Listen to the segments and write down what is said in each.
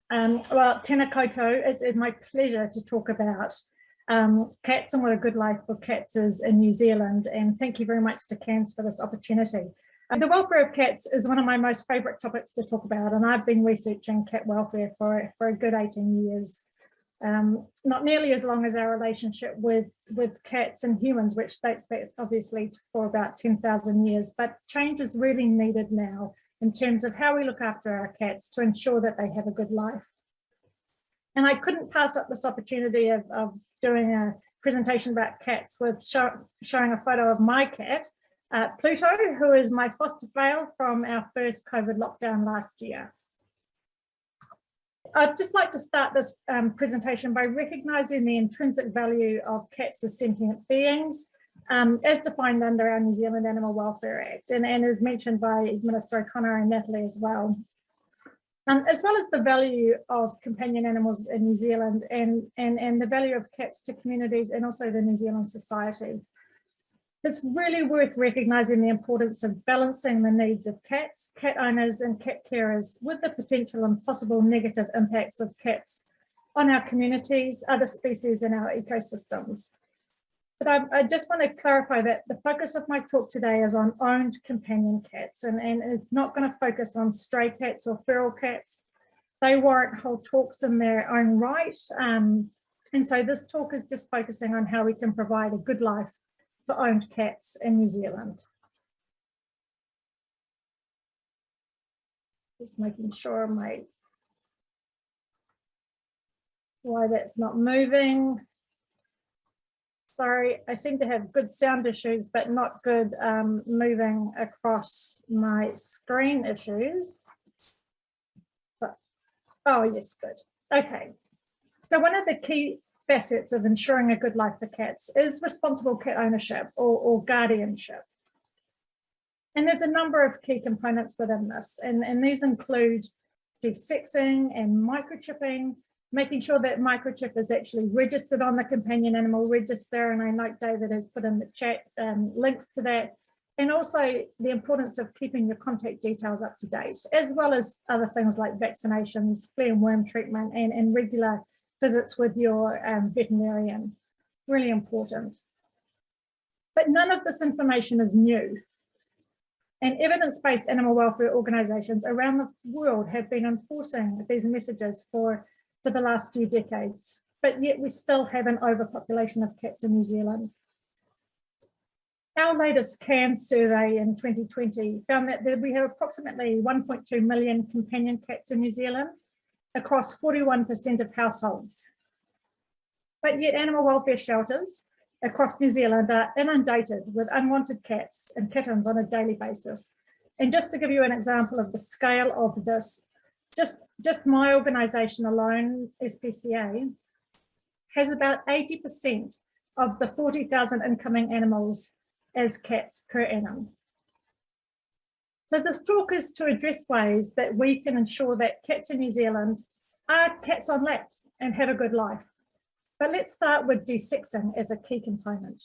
Well, tēnā koutou, it's my pleasure to talk about cats and what a good life for cats is in New Zealand. And thank you very much to CANZ for this opportunity. The welfare of cats is one of my most favourite topics to talk about, and I've been researching cat welfare for a good 18 years. Not nearly as long as our relationship with cats and humans, which dates back obviously for about 10,000 years, but change is really needed now in terms of how we look after our cats to ensure that they have a good life. And I couldn't pass up this opportunity of doing a presentation about cats with showing a photo of my cat, Pluto, who is my foster fail from our first COVID lockdown last year. I'd just like to start this presentation by recognising the intrinsic value of cats as sentient beings, as defined under our New Zealand Animal Welfare Act, and as mentioned by Minister O'Connor and Natalie as well as the value of companion animals in New Zealand and the value of cats to communities and also the New Zealand society. It's really worth recognising the importance of balancing the needs of cats, cat owners and cat carers with the potential and possible negative impacts of cats on our communities, other species and our ecosystems. But I just want to clarify that the focus of my talk today is on owned companion cats, and it's not going to focus on stray cats or feral cats. They warrant whole talks in their own right. And so this talk is just focusing on how we can provide a good life for owned cats in New Zealand. Just making sure why that's not moving. Sorry, I seem to have good sound issues, but not good moving across my screen issues. So, oh, yes, good. Okay. So one of the key facets of ensuring a good life for cats is responsible cat ownership or guardianship. And there's a number of key components within this, and these include desexing and microchipping, making sure that microchip is actually registered on the companion animal register, and I note David has put in the chat links to that, and also the importance of keeping your contact details up to date, as well as other things like vaccinations, flea and worm treatment, and regular visits with your veterinarian. Really important. But none of this information is new. And evidence-based animal welfare organisations around the world have been enforcing these messages for the last few decades, but yet we still have an overpopulation of cats in New Zealand. Our latest CANZ survey in 2020 found that we have approximately 1.2 million companion cats in New Zealand across 41% of households. But yet animal welfare shelters across New Zealand are inundated with unwanted cats and kittens on a daily basis. And just to give you an example of the scale of this, just my organisation alone, SPCA, has about 80% of the 40,000 incoming animals as cats per annum. So this talk is to address ways that we can ensure that cats in New Zealand are cats on laps and have a good life. But let's start with desexing as a key component.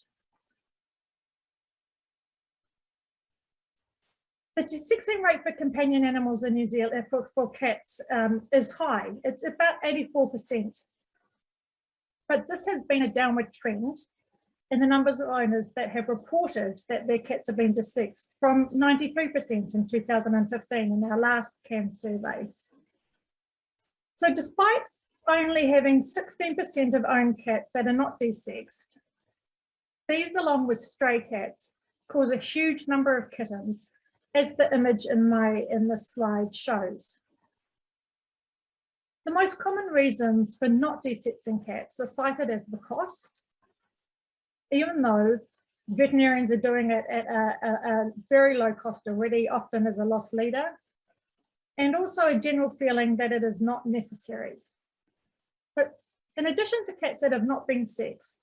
The desexing rate for companion animals in New Zealand for cats is high. It's about 84%. But this has been a downward trend in the numbers of owners that have reported that their cats have been desexed, from 93% in 2015 in our last CANZ survey. So despite only having 16% of owned cats that are not desexed, these, along with stray cats, cause a huge number of kittens, as the image in this slide shows. The most common reasons for not desexing cats are cited as the cost, even though veterinarians are doing it at a very low cost already, often as a loss leader, and also a general feeling that it is not necessary. But in addition to cats that have not been sexed,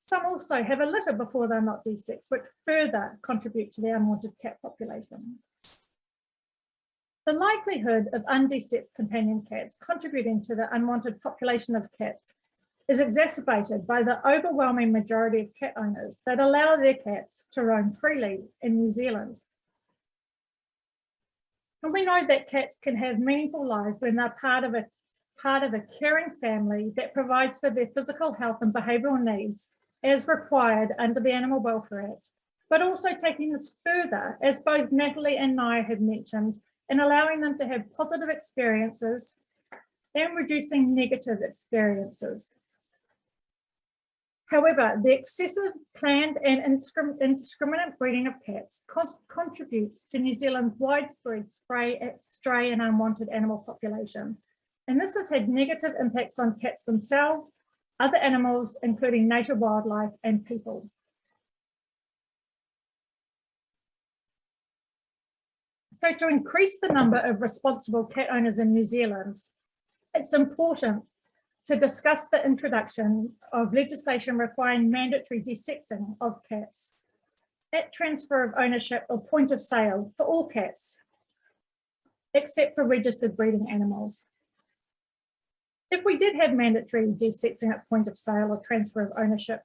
some also have a litter before they're not desexed, which further contribute to the unwanted cat population. The likelihood of undesexed companion cats contributing to the unwanted population of cats is exacerbated by the overwhelming majority of cat owners that allow their cats to roam freely in New Zealand. And we know that cats can have meaningful lives when they're part of a part of a caring family that provides for their physical health and behavioural needs as required under the Animal Welfare Act, but also taking this further, as both Natalie and Naya have mentioned, and allowing them to have positive experiences and reducing negative experiences. However, the excessive, planned and indiscriminate breeding of cats contributes to New Zealand's widespread stray and unwanted animal population. And this has had negative impacts on cats themselves, other animals, including native wildlife and people. So to increase the number of responsible cat owners in New Zealand, it's important to discuss the introduction of legislation requiring mandatory desexing of cats at transfer of ownership or point of sale for all cats, except for registered breeding animals. If we did have mandatory desexing at point of sale or transfer of ownership,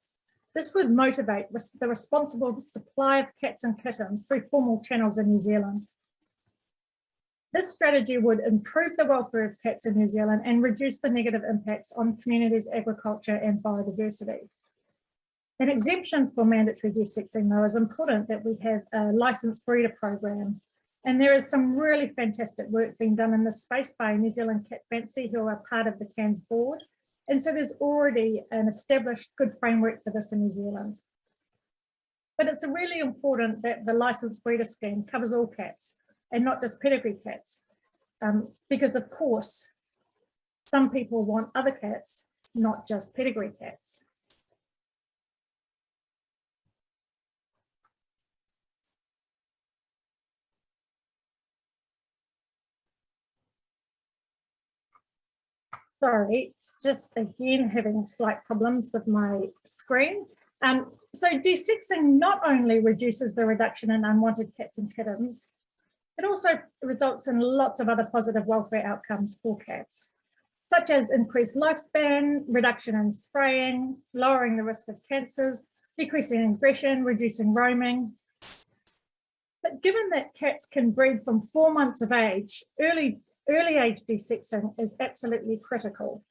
this would motivate the responsible supply of cats and kittens through formal channels in New Zealand. This strategy would improve the welfare of cats in New Zealand and reduce the negative impacts on communities' agriculture and biodiversity. An exemption for mandatory desexing, though, is important that we have a licensed breeder program. And there is some really fantastic work being done in this space by New Zealand Cat Fancy, who are part of the CANZ board. And so there's already an established good framework for this in New Zealand. But it's really important that the licensed breeder scheme covers all cats, and not just pedigree cats, because of course, some people want other cats, not just pedigree cats. Sorry, it's just again having slight problems with my screen. So desexing not only reduces the reduction in unwanted cats and kittens, it also results in lots of other positive welfare outcomes for cats, such as increased lifespan, reduction in spraying, lowering the risk of cancers, decreasing aggression, reducing roaming. But given that cats can breed from 4 months of age, early age desexing is absolutely critical.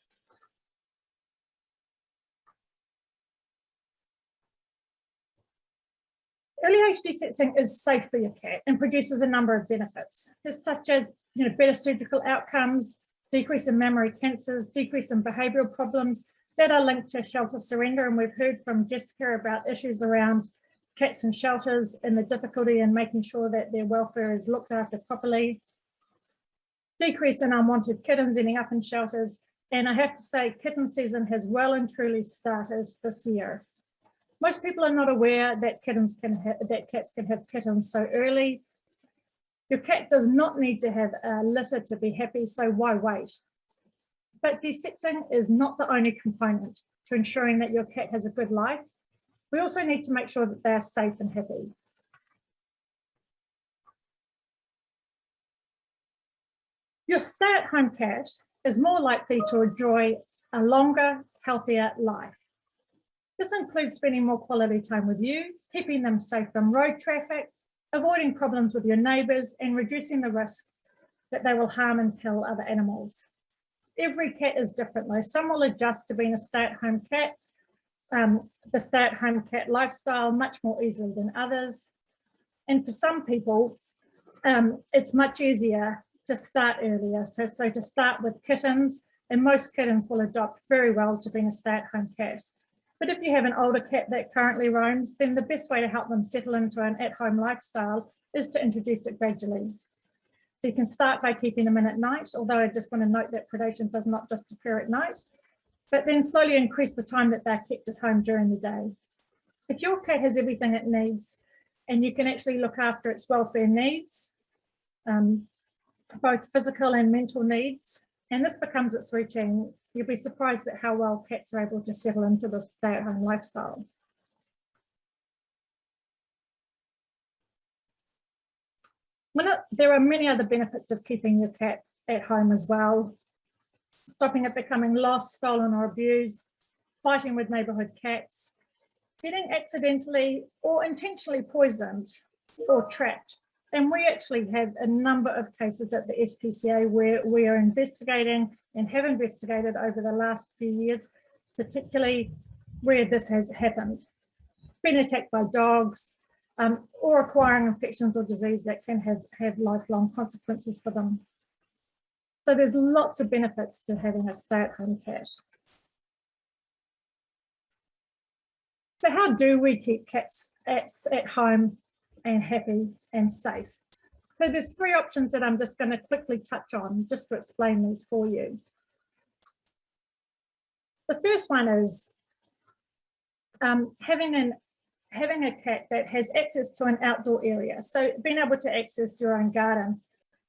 Early age desexing is safe for your cat and produces a number of benefits, such as better surgical outcomes, decrease in mammary cancers, decrease in behavioural problems that are linked to shelter surrender. And we've heard from Jessica about issues around cats in shelters and the difficulty in making sure that their welfare is looked after properly. Decrease in unwanted kittens ending up in shelters. And I have to say, kitten season has well and truly started this year. Most people are not aware that cats can have kittens so early. Your cat does not need to have a litter to be happy, so why wait? But desexing is not the only component to ensuring that your cat has a good life. We also need to make sure that they are safe and happy. Your stay-at-home cat is more likely to enjoy a longer, healthier life. This includes spending more quality time with you, keeping them safe from road traffic, avoiding problems with your neighbours, and reducing the risk that they will harm and kill other animals. Every cat is different though. Some will adjust to being a stay-at-home cat, the stay-at-home cat lifestyle much more easily than others. And for some people, it's much easier to start earlier. So to start with kittens, and most kittens will adopt very well to being a stay-at-home cat. But if you have an older cat that currently roams, then the best way to help them settle into an at-home lifestyle is to introduce it gradually. So you can start by keeping them in at night, although I just want to note that predation does not just occur at night, but then slowly increase the time that they're kept at home during the day. If your cat has everything it needs and you can actually look after its welfare needs, both physical and mental needs, and this becomes its routine, you'll be surprised at how well cats are able to settle into this stay-at-home lifestyle. There are many other benefits of keeping your cat at home as well. Stopping it becoming lost, stolen or abused, fighting with neighbourhood cats, getting accidentally or intentionally poisoned or trapped. And we actually have a number of cases at the SPCA where we are investigating and have investigated over the last few years, particularly where this has happened. Been attacked by dogs, or acquiring infections or disease that can have lifelong consequences for them. So there's lots of benefits to having a stay-at-home cat. So how do we keep cats at home and happy and safe? So there's 3 options that I'm just going to quickly touch on just to explain these for you. The first one is having a cat that has access to an outdoor area. So being able to access your own garden,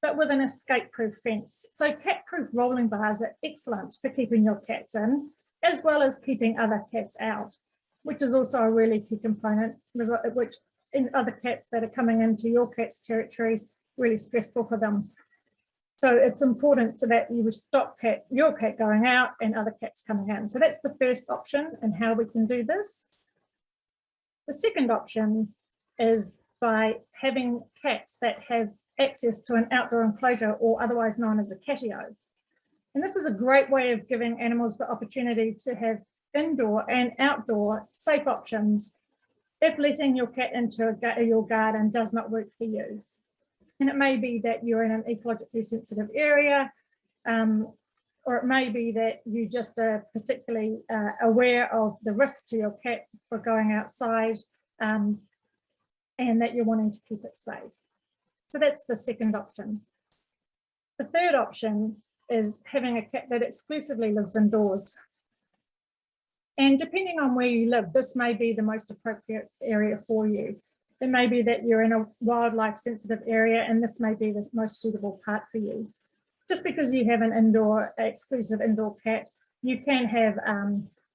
but with an escape-proof fence. So cat-proof rolling bars are excellent for keeping your cats in, as well as keeping other cats out, which is also a really key component, which in other cats that are coming into your cat's territory, really stressful for them. So it's important so that you stop your cat going out and other cats coming in. So that's the first option and how we can do this. The second option is by having cats that have access to an outdoor enclosure, or otherwise known as a catio. And this is a great way of giving animals the opportunity to have indoor and outdoor safe options if letting your cat into your garden does not work for you. And it may be that you're in an ecologically sensitive area, or it may be that you just are particularly aware of the risks to your cat for going outside, and that you're wanting to keep it safe. So that's the second option. The third option is having a cat that exclusively lives indoors. And depending on where you live, this may be the most appropriate area for you. It may be that you're in a wildlife sensitive area and this may be the most suitable part for you. Just because you have an exclusive indoor cat, you can have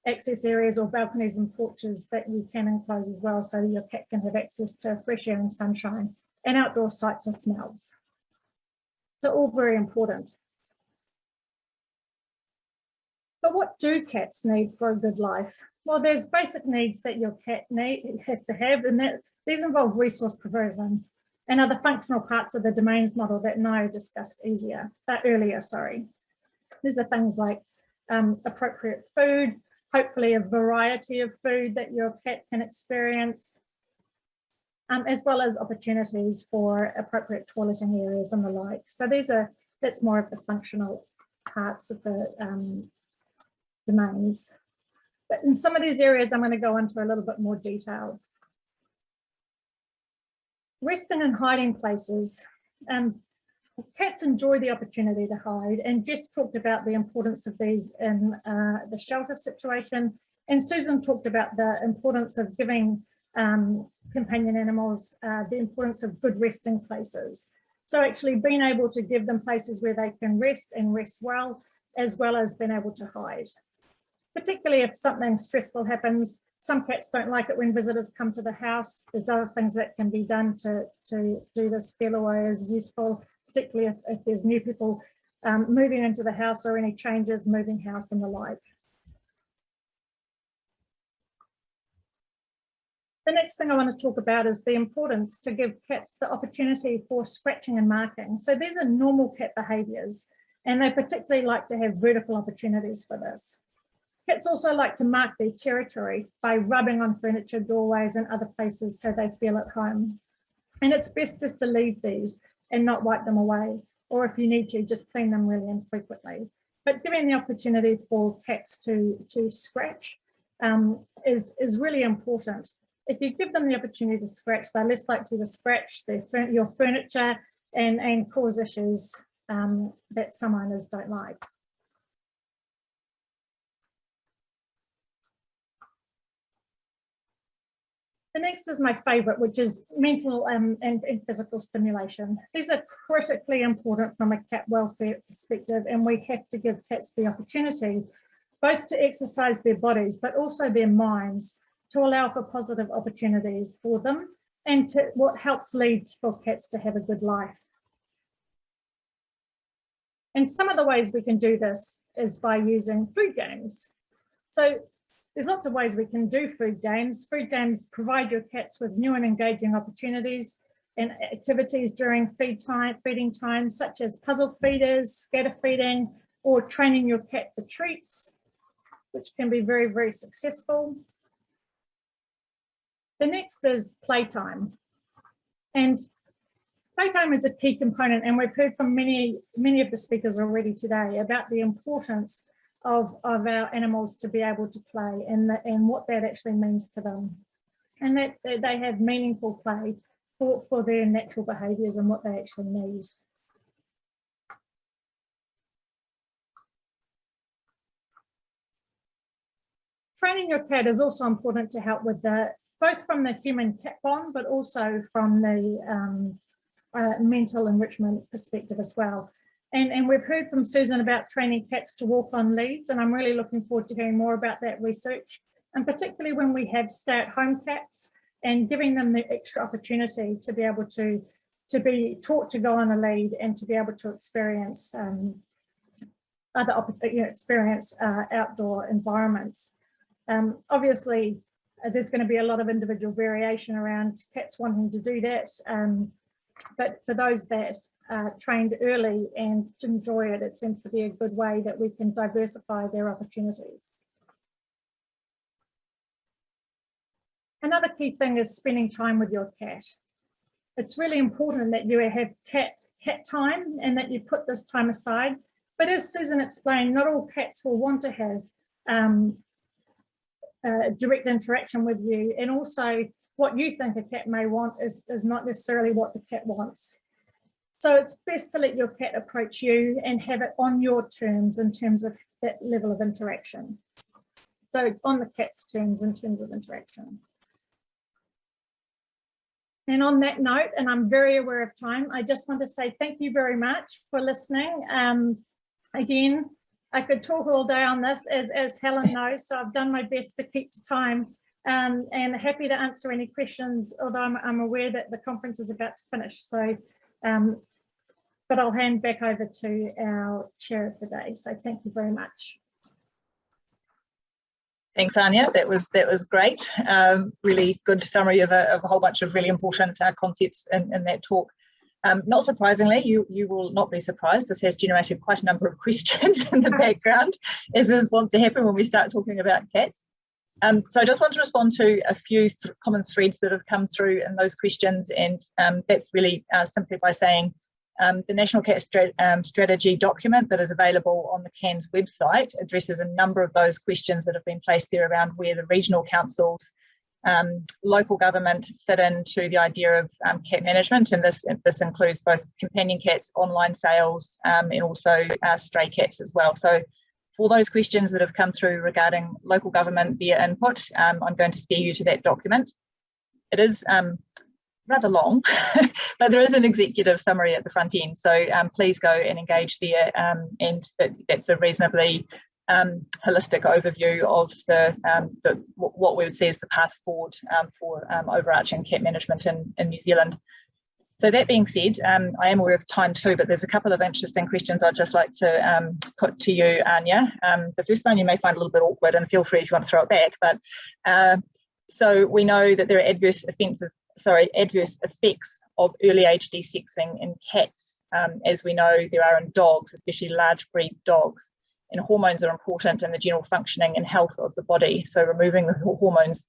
access areas or balconies and porches that you can enclose as well, so your cat can have access to fresh air and sunshine and outdoor sights and smells. So all very important. But what do cats need for a good life? Well, there's basic needs that your cat has to have, and these involve resource provision and other functional parts of the domains model that Naya discussed earlier. These are things like appropriate food, hopefully a variety of food that your cat can experience, as well as opportunities for appropriate toileting areas and the like. So that's more of the functional parts of the domains. But in some of these areas, I'm going to go into a little bit more detail. Resting and hiding places. Cats enjoy the opportunity to hide, and Jess talked about the importance of these in the shelter situation, and Susan talked about the importance of giving companion animals the importance of good resting places. So actually being able to give them places where they can rest and rest well as being able to hide. Particularly if something stressful happens. Some cats don't like it when visitors come to the house. There's other things that can be done to do this feel away as useful, particularly if there's new people moving into the house or any changes, moving house and the like. The next thing I want to talk about is the importance to give cats the opportunity for scratching and marking. So these are normal cat behaviours, and they particularly like to have vertical opportunities for this. Cats also like to mark their territory by rubbing on furniture, doorways and other places so they feel at home. And it's best just to leave these and not wipe them away, or if you need to, just clean them really infrequently. But giving the opportunity for cats to scratch is really important. If you give them the opportunity to scratch, they're less likely to scratch your furniture and cause issues that some owners don't like. The next is my favourite, which is mental and physical stimulation. These are critically important from a cat welfare perspective, and we have to give cats the opportunity both to exercise their bodies, but also their minds, to allow for positive opportunities for them and to what helps lead for cats to have a good life. And some of the ways we can do this is by using food games. So there's lots of ways we can do food games. Food games provide your cats with new and engaging opportunities and activities during feeding time, such as puzzle feeders, scatter feeding, or training your cat for treats, which can be very, very successful. The next is playtime. And playtime is a key component, and we've heard from many of the speakers already today about the importance of our animals to be able to play and what that actually means to them. And that they have meaningful play for their natural behaviours and what they actually need. Training your cat is also important to help with both from the human-cat bond, but also from the mental enrichment perspective as well. And we've heard from Susan about training cats to walk on leads, and I'm really looking forward to hearing more about that research, and particularly when we have stay-at-home cats and giving them the extra opportunity to be able to be taught to go on a lead and to be able to experience outdoor environments. Obviously, there's going to be a lot of individual variation around cats wanting to do that, but for those that are trained early and to enjoy it, it seems to be a good way that we can diversify their opportunities. Another key thing is spending time with your cat. It's really important that you have cat time and that you put this time aside. But as Susan explained, not all cats will want to have direct interaction with you, and also what you think a cat may want is not necessarily what the cat wants. So it's best to let your cat approach you and have it on your terms in terms of that level of interaction. So on the cat's terms in terms of interaction. And on that note, and I'm very aware of time, I just want to say thank you very much for listening. Again, I could talk all day on this, as Helen knows, so I've done my best to keep to time, and happy to answer any questions, although I'm aware that the conference is about to finish. So, but I'll hand back over to our chair of the day. So thank you very much. Thanks, Arnja. That was great. Really good summary of a whole bunch of really important concepts in that talk. Not surprisingly, you will not be surprised. This has generated quite a number of questions in the background, as is wont to happen when we start talking about cats. So I just want to respond to a few common threads that have come through in those questions, and that's really simply by saying the National Cat Strategy document that is available on the CANZ website addresses a number of those questions that have been placed there around where the regional councils, local government fit into the idea of cat management, and this includes both companion cats, online sales, and also stray cats as well. So for those questions that have come through regarding local government, their input, I'm going to steer you to that document. It is rather long, but there is an executive summary at the front end, so please go and engage there, and that's a reasonably holistic overview of what we would see as the path forward for overarching cat management in New Zealand. So that being said, I am aware of time too, but there's a couple of interesting questions I'd just like to put to you, Arnja. The first one you may find a little bit awkward, and feel free if you want to throw it back, but so we know that there are adverse effects of early age desexing in cats, as we know there are in dogs, especially large breed dogs. And hormones are important in the general functioning and health of the body. So removing the hormones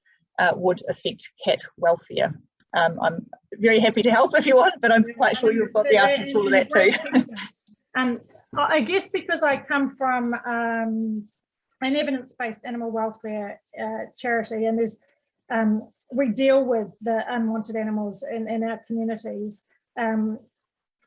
would affect cat welfare. I'm very happy to help if you want, but I'm quite sure you've got the answers to all of that too. I guess because I come from an evidence-based animal welfare charity, and there's we deal with the unwanted animals in our communities.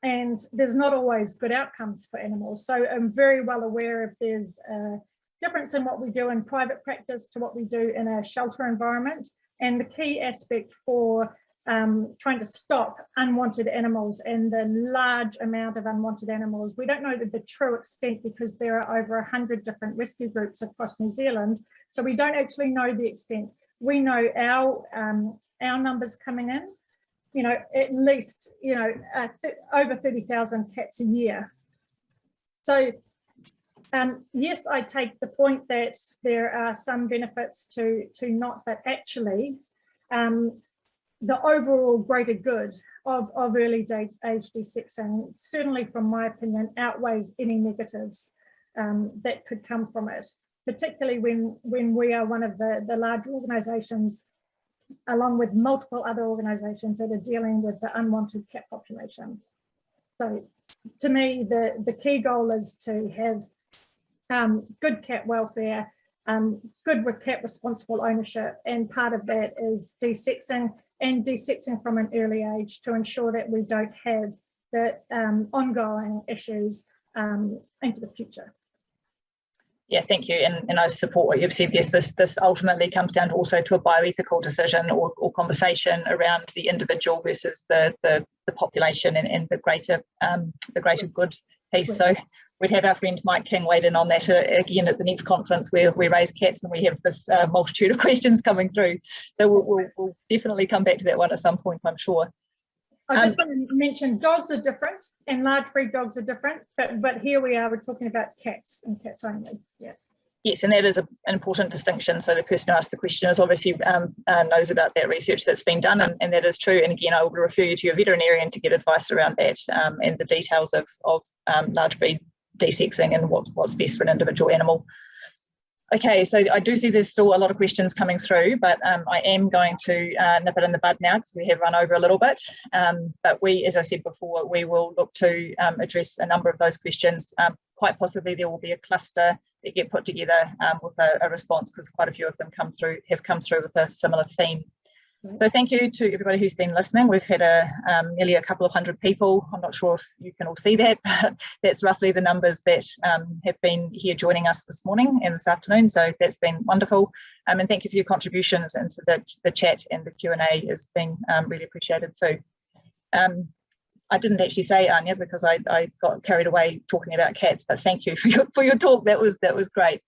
And there's not always good outcomes for animals. So I'm very well aware if there's a difference in what we do in private practice to what we do in a shelter environment. And the key aspect for trying to stop unwanted animals and the large amount of unwanted animals, we don't know the true extent because there are over 100 different rescue groups across New Zealand. So we don't actually know the extent. We know our numbers coming in, you know, at least, you know, over 30,000 cats a year. So yes, I take the point that there are some benefits to not, but actually the overall greater good of early age desexing, certainly from my opinion, outweighs any negatives. that could come from it, particularly when we are one of the large organisations, along with multiple other organisations that are dealing with the unwanted cat population. So to me, the key goal is to have good cat welfare, good cat responsible ownership, and part of that is desexing, and desexing from an early age to ensure that we don't have the ongoing issues into the future. Yeah, thank you. And I support what you've said. Yes, this ultimately comes down to also to a bioethical decision or conversation around the individual versus the population and the greater good piece. So we'd have our friend Mike King weighed in on that again at the next conference where we raise cats and we have this multitude of questions coming through. So we'll definitely come back to that one at some point, I'm sure. I just want to mention dogs are different and large breed dogs are different, but here we are, we're talking about cats and cats only. Yeah. Yes, and that is an important distinction. So the person who asked the question is obviously knows about that research that's been done, and that is true. And again, I will refer you to your veterinarian to get advice around that and the details of large breed desexing and what's best for an individual animal. Okay, so I do see there's still a lot of questions coming through, but I am going to nip it in the bud now because we have run over a little bit. But we, as I said before, we will look to address a number of those questions. Quite possibly there will be a cluster that get put together with a response because quite a few of them have come through with a similar theme. So thank you to everybody who's been listening. We've had nearly a couple of hundred people. I'm not sure if you can all see that, but that's roughly the numbers that have been here joining us this morning and this afternoon. So that's been wonderful. And thank you for your contributions into the chat, and the Q&A has been really appreciated too. I didn't actually say Arnja because I got carried away talking about cats, but thank you for your talk. That was great.